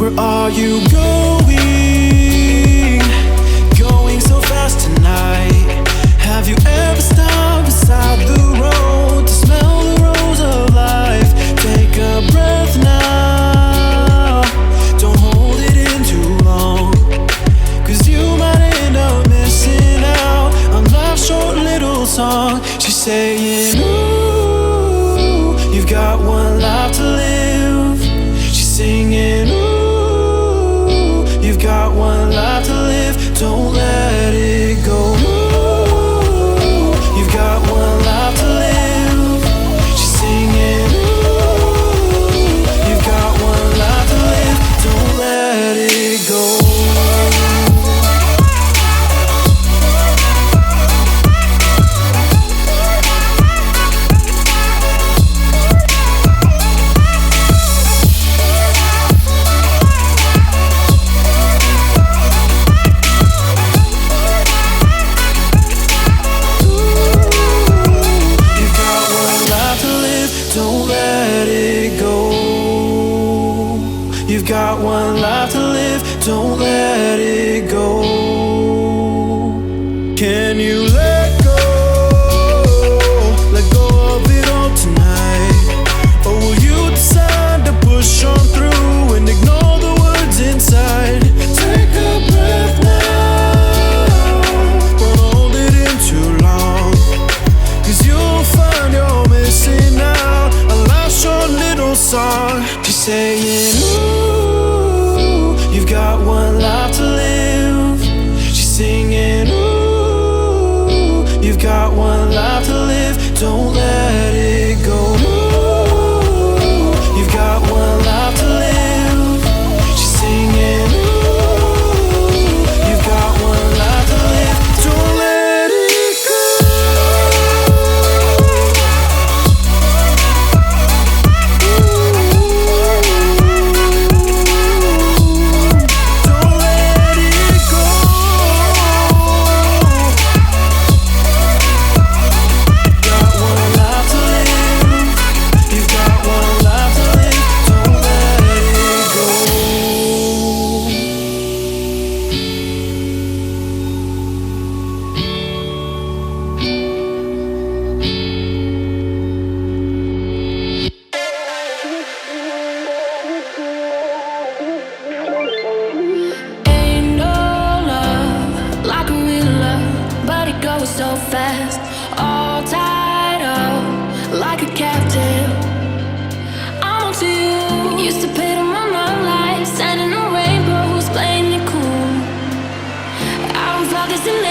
Where are you going? Going so fast tonight. Have you ever stopped beside the road to smell the rose of life? Take a breath now. Don't hold it in too long, 'cause you might end up missing out on life's short little song. She's saying, ooh, you've got one life to live. She's singing, ooh, you've got one life to live. Don't let it go. Ooh, you've got one life to live. She's singing, ooh, you've got one life to live. Don't let it go. You've got one life to live, don't let it go. Can you let go of it all tonight? You've got one life to live, don't let it go. Ooh, you've got one life to live. She's singing. Ooh, you've got one life to live, don't let it go. Don't let it go. Got one life to live. You've got one life to live. Don't let it go. Ain't no love like a real love, but it goes so fast. All tied up like a captive. I'm on to you. Used to pay to my love life, sending a rainbows, playing it cool. I don't feel this in